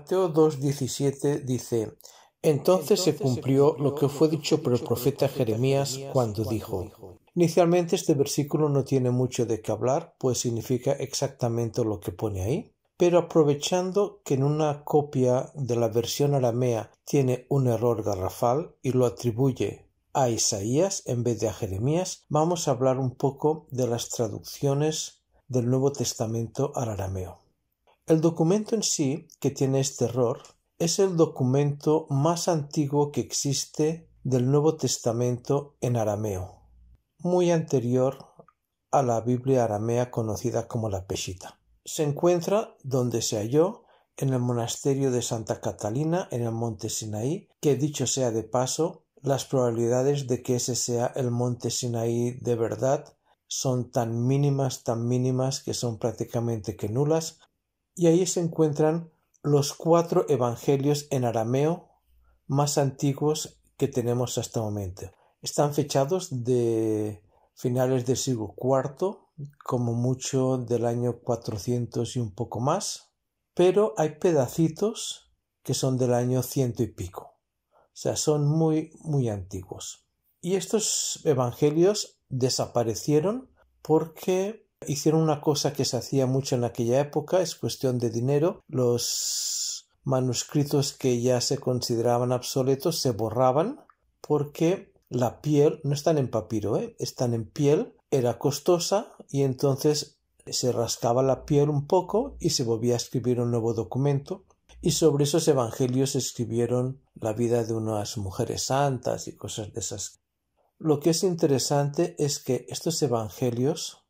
Mateo 2:17 dice: Entonces se cumplió lo que fue dicho por el profeta Jeremías cuando dijo. Inicialmente este versículo no tiene mucho de qué hablar, pues significa exactamente lo que pone ahí, pero aprovechando que en una copia de la versión aramea tiene un error garrafal y lo atribuye a Isaías en vez de a Jeremías, vamos a hablar un poco de las traducciones del Nuevo Testamento al arameo. El documento en sí, que tiene este error, es el documento más antiguo que existe del Nuevo Testamento en arameo, muy anterior a la Biblia aramea conocida como la Peshita. Se encuentra donde se halló, en el monasterio de Santa Catalina, en el monte Sinaí, que dicho sea de paso, las probabilidades de que ese sea el monte Sinaí de verdad son tan mínimas que son prácticamente que nulas, y ahí se encuentran los 4 evangelios en arameo más antiguos que tenemos hasta el momento. Están fechados de finales del siglo IV, como mucho del año 400 y un poco más, pero hay pedacitos que son del año 100 y pico. O sea, son muy, muy antiguos. Y estos evangelios desaparecieron porque hicieron una cosa que se hacía mucho en aquella época, es cuestión de dinero. Los manuscritos que ya se consideraban obsoletos se borraban porque la piel, no están en papiro, están en piel, era costosa y entonces se rascaba la piel un poco y se volvía a escribir un nuevo documento. Y sobre esos evangelios se escribieron la vida de unas mujeres santas y cosas de esas. Lo que es interesante es que estos evangelios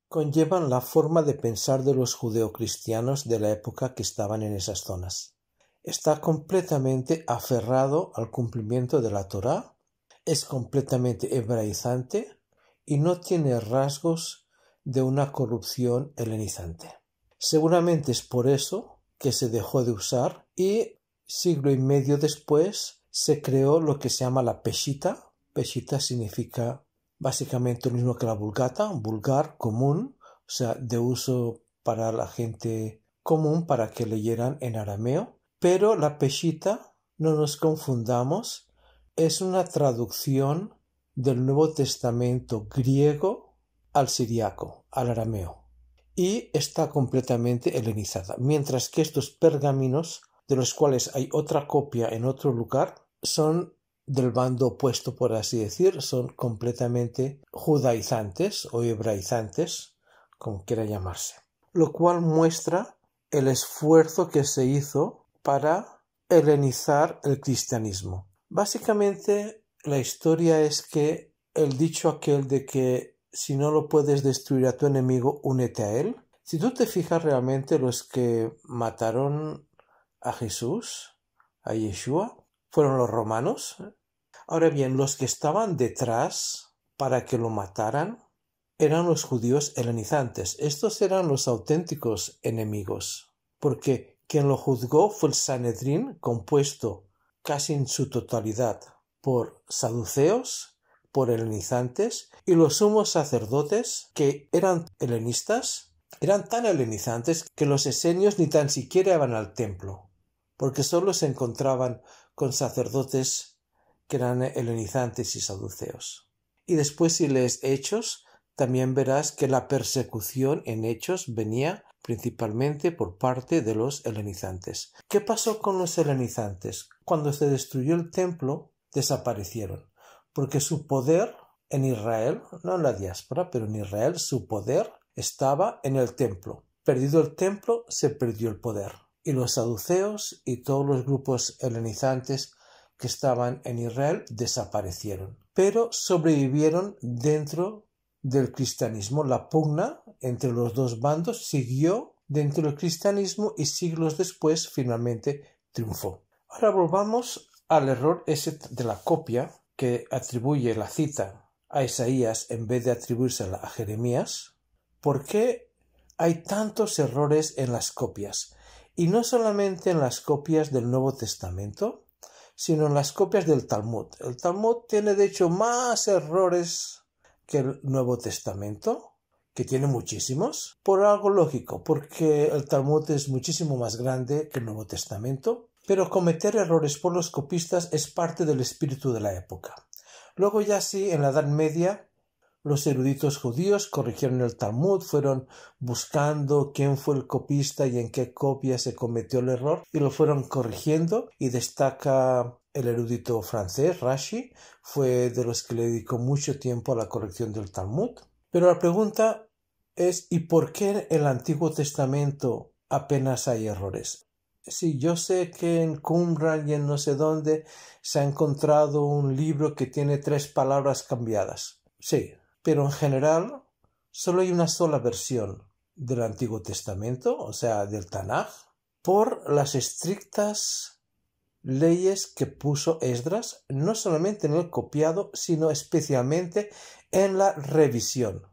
conllevan la forma de pensar de los judeocristianos de la época que estaban en esas zonas. Está completamente aferrado al cumplimiento de la Torá, es completamente hebraizante y no tiene rasgos de una corrupción helenizante. Seguramente es por eso que se dejó de usar y siglo y medio después se creó lo que se llama la Peshita. Peshita significa básicamente lo mismo que la Vulgata, vulgar, común, o sea, de uso para la gente común para que leyeran en arameo. Pero la Peshita, no nos confundamos, es una traducción del Nuevo Testamento griego al siriaco, al arameo, y está completamente helenizada, mientras que estos pergaminos, de los cuales hay otra copia en otro lugar, son del bando opuesto, por así decir, son completamente judaizantes o hebraizantes, como quiera llamarse, lo cual muestra el esfuerzo que se hizo para helenizar el cristianismo. Básicamente la historia es que el dicho aquel de que si no lo puedes destruir a tu enemigo, únete a él. Si tú te fijas, realmente los que mataron a Jesús, a Yeshua, fueron los romanos. Ahora bien, los que estaban detrás para que lo mataran eran los judíos helenizantes. Estos eran los auténticos enemigos, porque quien lo juzgó fue el Sanedrín, compuesto casi en su totalidad por saduceos, por helenizantes, y los sumos sacerdotes, que eran helenistas, eran tan helenizantes que los esenios ni tan siquiera iban al templo, porque solo se encontraban con sacerdotes que eran helenizantes y saduceos. Y después, si lees Hechos, también verás que la persecución en Hechos venía principalmente por parte de los helenizantes. ¿Qué pasó con los helenizantes? Cuando se destruyó el templo, desaparecieron, porque su poder en Israel, no en la diáspora, pero en Israel, su poder estaba en el templo. Perdido el templo, se perdió el poder. Y los saduceos y todos los grupos helenizantes que estaban en Israel desaparecieron, pero sobrevivieron dentro del cristianismo. La pugna entre los dos bandos siguió dentro del cristianismo y siglos después finalmente triunfó. Ahora volvamos al error ese de la copia que atribuye la cita a Isaías en vez de atribuírsela a Jeremías. ¿Por qué hay tantos errores en las copias? Y no solamente en las copias del Nuevo Testamento, sino en las copias del Talmud. El Talmud tiene de hecho más errores que el Nuevo Testamento, que tiene muchísimos, por algo lógico, porque el Talmud es muchísimo más grande que el Nuevo Testamento, pero cometer errores por los copistas es parte del espíritu de la época. Luego ya sí, en la Edad Media, los eruditos judíos corrigieron el Talmud, fueron buscando quién fue el copista y en qué copia se cometió el error, y lo fueron corrigiendo, y destaca el erudito francés, Rashi, fue de los que le dedicó mucho tiempo a la corrección del Talmud. Pero la pregunta es, ¿y por qué en el Antiguo Testamento apenas hay errores? Sí, yo sé que en Qumran y en no sé dónde se ha encontrado un libro que tiene 3 palabras cambiadas. Sí, pero en general solo hay una sola versión del Antiguo Testamento, o sea, del Tanaj, por las estrictas leyes que puso Esdras, no solamente en el copiado, sino especialmente en la revisión.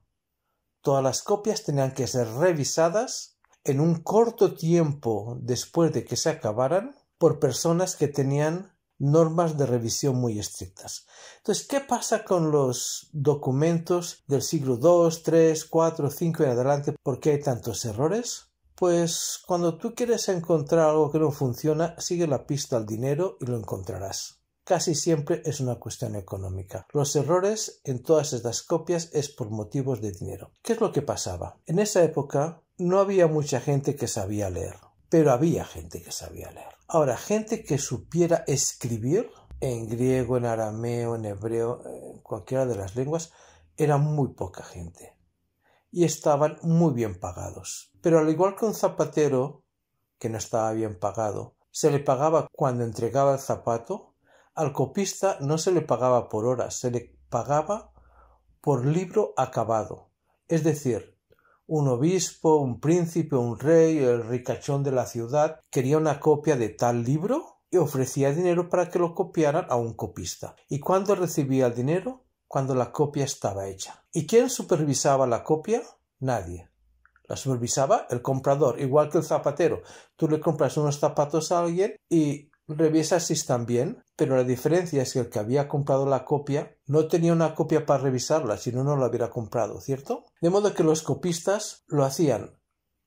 Todas las copias tenían que ser revisadas en un corto tiempo después de que se acabaran por personas que tenían normas de revisión muy estrictas. Entonces, ¿qué pasa con los documentos del siglo II, III, IV, V en adelante? ¿Por qué hay tantos errores? Pues cuando tú quieres encontrar algo que no funciona, sigue la pista al dinero y lo encontrarás. Casi siempre es una cuestión económica. Los errores en todas estas copias es por motivos de dinero. ¿Qué es lo que pasaba? En esa época no había mucha gente que sabía leer, pero había gente que sabía leer. Ahora, gente que supiera escribir en griego, en arameo, en hebreo, en cualquiera de las lenguas, era muy poca gente. Y estaban muy bien pagados. Pero al igual que un zapatero, que no estaba bien pagado, se le pagaba cuando entregaba el zapato, al copista no se le pagaba por horas, se le pagaba por libro acabado. Es decir, un obispo, un príncipe, un rey, el ricachón de la ciudad quería una copia de tal libro y ofrecía dinero para que lo copiaran a un copista. ¿Y cuándo recibía el dinero? Cuando la copia estaba hecha. ¿Y quién supervisaba la copia? Nadie. La supervisaba el comprador, igual que el zapatero. Tú le compras unos zapatos a alguien y revisas si están bien, pero la diferencia es que el que había comprado la copia no tenía una copia para revisarla, si no, no la hubiera comprado, ¿cierto? De modo que los copistas lo hacían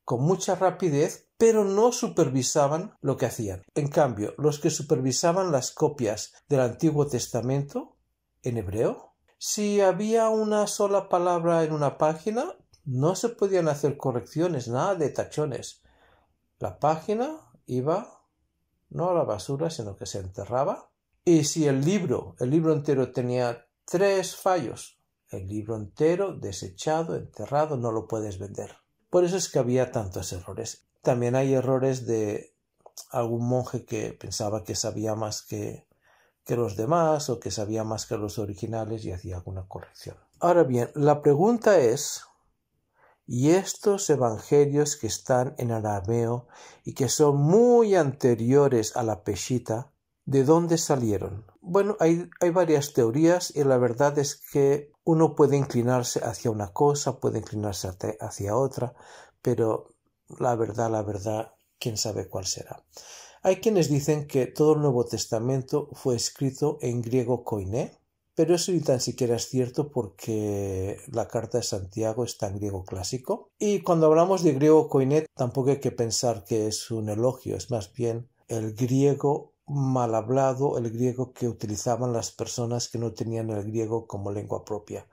con mucha rapidez, pero no supervisaban lo que hacían. En cambio, los que supervisaban las copias del Antiguo Testamento en hebreo, si había una sola palabra en una página, no se podían hacer correcciones, nada de tachones. La página iba no a la basura, sino que se enterraba. Y si el libro entero tenía 3 fallos, el libro entero desechado, enterrado, no lo puedes vender. Por eso es que había tantos errores. También hay errores de algún monje que pensaba que sabía más que los demás o que sabía más que los originales y hacía alguna corrección. Ahora bien, la pregunta es, ¿y estos evangelios que están en arameo y que son muy anteriores a la Peshita, de dónde salieron? Bueno, hay varias teorías y la verdad es que uno puede inclinarse hacia una cosa, puede inclinarse hacia otra, pero la verdad, quién sabe cuál será. Hay quienes dicen que todo el Nuevo Testamento fue escrito en griego koiné, pero eso ni tan siquiera es cierto porque la carta de Santiago está en griego clásico. Y cuando hablamos de griego koiné, tampoco hay que pensar que es un elogio, es más bien el griego mal hablado, el griego que utilizaban las personas que no tenían el griego como lengua propia,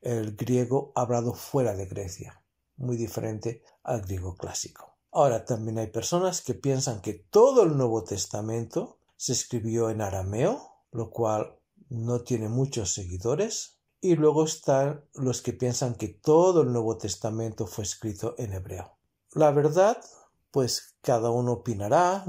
el griego hablado fuera de Grecia, muy diferente al griego clásico. Ahora, también hay personas que piensan que todo el Nuevo Testamento se escribió en arameo, lo cual no tiene muchos seguidores, y luego están los que piensan que todo el Nuevo Testamento fue escrito en hebreo. La verdad, pues cada uno opinará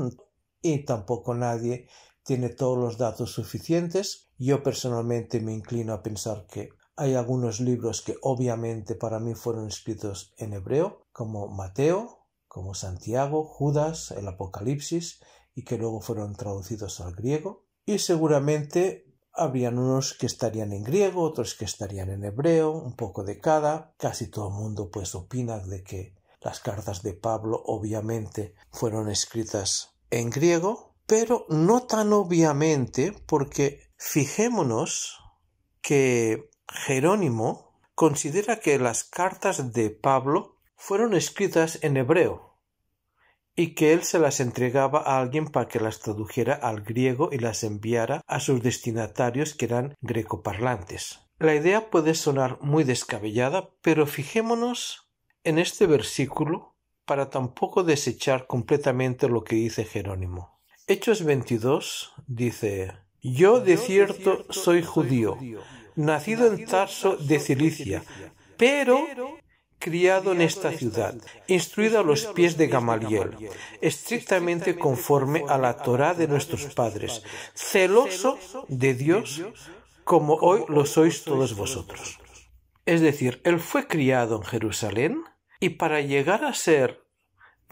y tampoco nadie tiene todos los datos suficientes. Yo personalmente me inclino a pensar que hay algunos libros que obviamente para mí fueron escritos en hebreo, como Mateo, como Santiago, Judas, el Apocalipsis, y que luego fueron traducidos al griego. Y seguramente habrían unos que estarían en griego, otros que estarían en hebreo, un poco de cada. Casi todo el mundo pues opina de que las cartas de Pablo obviamente fueron escritas en griego, pero no tan obviamente porque fijémonos que Jerónimo considera que las cartas de Pablo fueron escritas en hebreo y que él se las entregaba a alguien para que las tradujera al griego y las enviara a sus destinatarios que eran grecoparlantes. La idea puede sonar muy descabellada, pero fijémonos en este versículo para tampoco desechar completamente lo que dice Jerónimo. Hechos 22 dice: Yo de cierto soy judío, nacido en Tarso de Cilicia, pero criado en esta ciudad, instruido a los pies de Gamaliel, estrictamente conforme a la Torá de nuestros padres, celoso de Dios, como hoy lo sois todos vosotros. Es decir, él fue criado en Jerusalén y para llegar a ser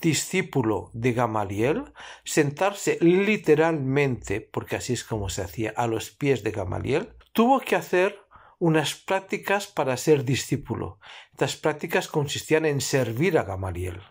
discípulo de Gamaliel, sentarse literalmente, porque así es como se hacía, a los pies de Gamaliel, tuvo que hacer unas prácticas para ser discípulo. Estas prácticas consistían en servir a Gamaliel.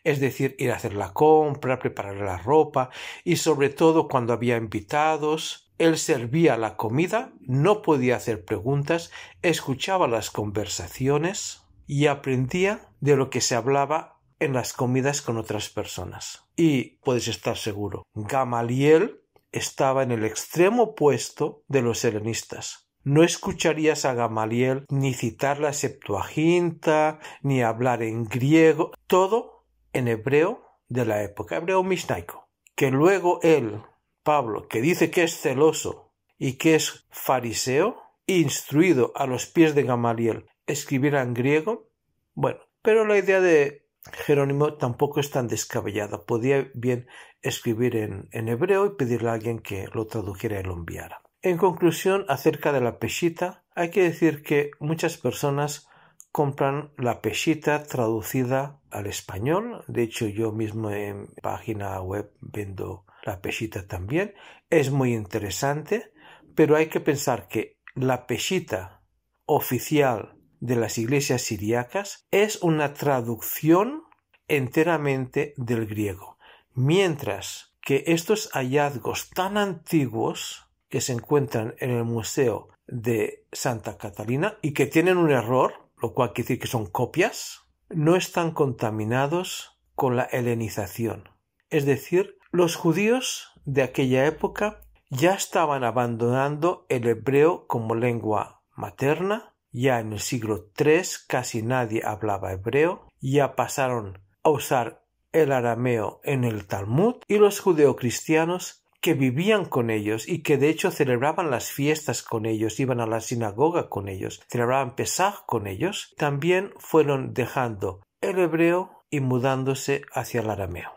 Es decir, ir a hacer la compra, preparar la ropa y sobre todo cuando había invitados, él servía la comida, no podía hacer preguntas, escuchaba las conversaciones y aprendía de lo que se hablaba en las comidas con otras personas. Y puedes estar seguro, Gamaliel estaba en el extremo opuesto de los helenistas. No escucharías a Gamaliel ni citar la Septuaginta, ni hablar en griego, todo en hebreo de la época, hebreo mishnaico. Que luego él, Pablo, que dice que es celoso y que es fariseo, instruido a los pies de Gamaliel, escribiera en griego, bueno, pero la idea de Jerónimo tampoco es tan descabellada. Podía bien escribir en hebreo y pedirle a alguien que lo tradujera y lo enviara. En conclusión, acerca de la peshita, hay que decir que muchas personas compran la peshita traducida al español. De hecho, yo mismo en página web vendo la peshita también. Es muy interesante, pero hay que pensar que la peshita oficial de las iglesias siríacas es una traducción enteramente del griego, mientras que estos hallazgos tan antiguos que se encuentran en el Museo de Santa Catalina y que tienen un error, lo cual quiere decir que son copias, no están contaminados con la helenización. Es decir, los judíos de aquella época ya estaban abandonando el hebreo como lengua materna. Ya en el siglo III casi nadie hablaba hebreo, ya pasaron a usar el arameo en el Talmud y los judeocristianos que vivían con ellos y que de hecho celebraban las fiestas con ellos, iban a la sinagoga con ellos, celebraban Pesaj con ellos, también fueron dejando el hebreo y mudándose hacia el arameo.